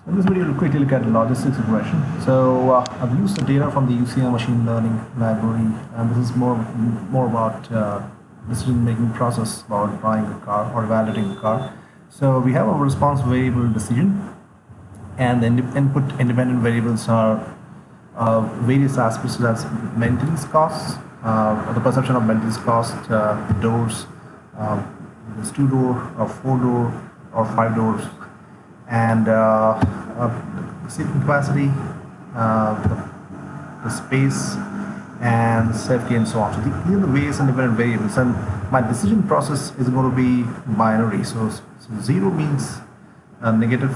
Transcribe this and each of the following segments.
In this video, we'll quickly look at logistics regression. So I've used the data from the UCL machine learning library, and this is more about decision-making process about buying a car or evaluating a car. So we have a response variable decision, and the input independent variables are various aspects such as maintenance costs, the perception of maintenance cost, doors, this 2-door or 4-door or 5 doors, and seating capacity, the space, and safety, and so on. So these are the various independent variables, and my decision process is going to be binary. So 0 means a negative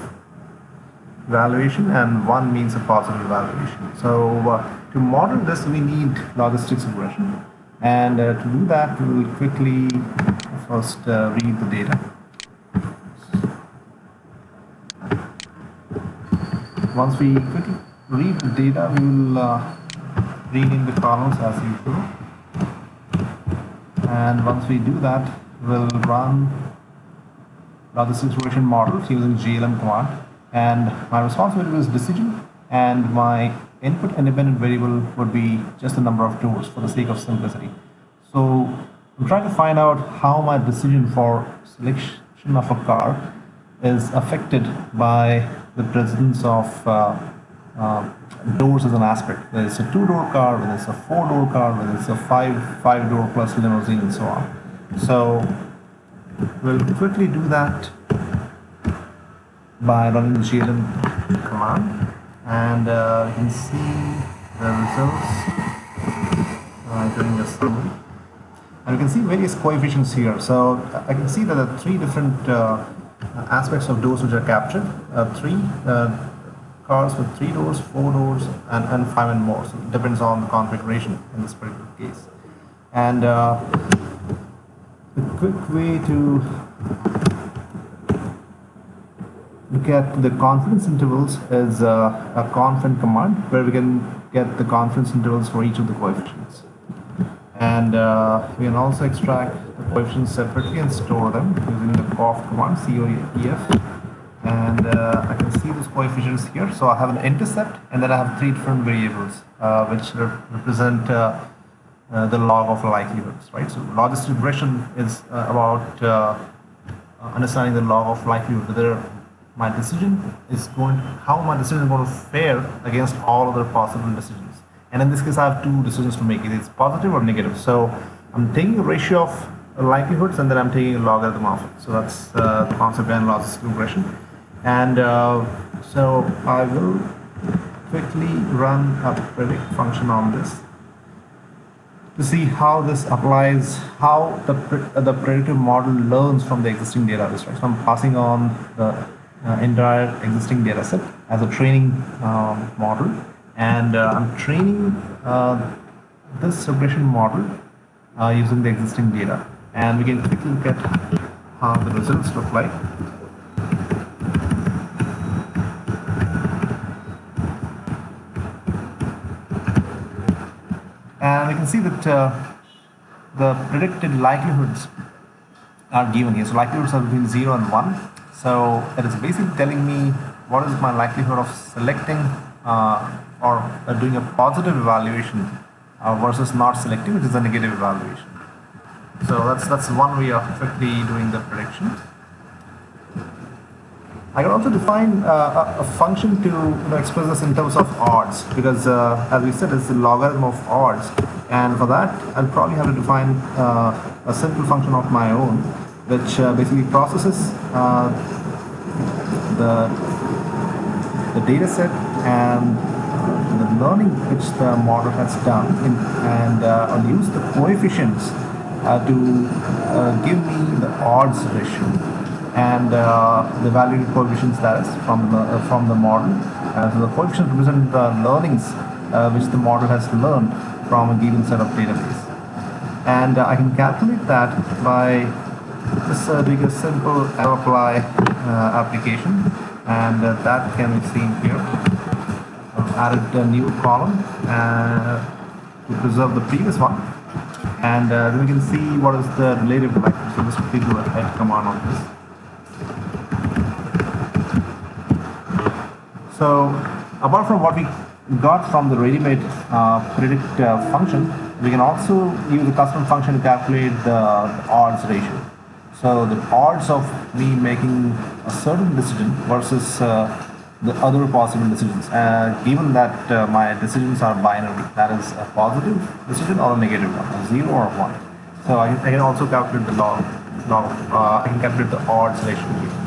evaluation and 1 means a positive evaluation. So to model this, we need logistics regression, and to do that, we will quickly first read the data. Once we quickly read the data, we will rename the columns as usual. And once we do that, we'll run logistics regression models using GLM command. And my response variable is decision, and my input independent variable would be just the number of doors for the sake of simplicity. So I'm trying to find out how my decision for selection of a car is affected by the presence of doors as an aspect. Whether it's a 2-door car, whether it's a 4-door car, whether it's a 5-door plus limousine, and so on. So we'll quickly do that by running the GLM command, and you can see the results during the summary. And you can see various coefficients here. So I can see that there are 3 different aspects of doors which are captured. 3 cars with 3 doors, 4 doors, and 5 and more. So it depends on the configuration in this particular case. And the quick way to look at the confidence intervals is a confident command, where we can get the confidence intervals for each of the coefficients. And we can also extract the coefficients separately and store them using the COEF command, COEF. And I can see those coefficients here. So I have an intercept, and then I have 3 different variables which represent the log of likelihoods, right? So logistic regression is about understanding the log of likelihood, whether my decision is how my decision is going to fare against all other possible decisions. And in this case, I have 2 decisions to make. Either it's positive or negative. So I'm taking a ratio of likelihoods, and then I'm taking a logarithm of it. So that's the concept behind logistic regression. And so I will quickly run a predict function on this to see how this applies, how the predictive model learns from the existing database. Right? So I'm passing on the entire existing data set as a training model, and I'm training this regression model using the existing data, and we can quickly look at how the results look like. And we can see that the predicted likelihoods are given here. So likelihoods are between 0 and 1. So it is basically telling me what is my likelihood of selecting or doing a positive evaluation versus not selecting, which is a negative evaluation. So that's one way of quickly doing the prediction. I can also define a function to express this in terms of odds, because as we said, it's the logarithm of odds, and for that I'll probably have to define a simple function of my own, which basically processes the data set and the learning which the model has done, and I'll use the coefficients to give me the odds ratio and the value coefficients, that is from the model. So the coefficients represent the learnings which the model has learned from a given set of database, and I can calculate that by just doing a simple apply application, and that can be seen here. I've added a new column to preserve the previous one, and then we can see what is the relative likelihood. So let's quickly do a head command on this. So apart from what we got from the ready-made predict function, we can also use a custom function to calculate the odds ratio. So the odds of me making a certain decision versus the other possible decisions. Given that my decisions are binary, that is a positive decision or a negative one, a 0 or a 1. So I can also calculate the I can calculate the odds ratio here.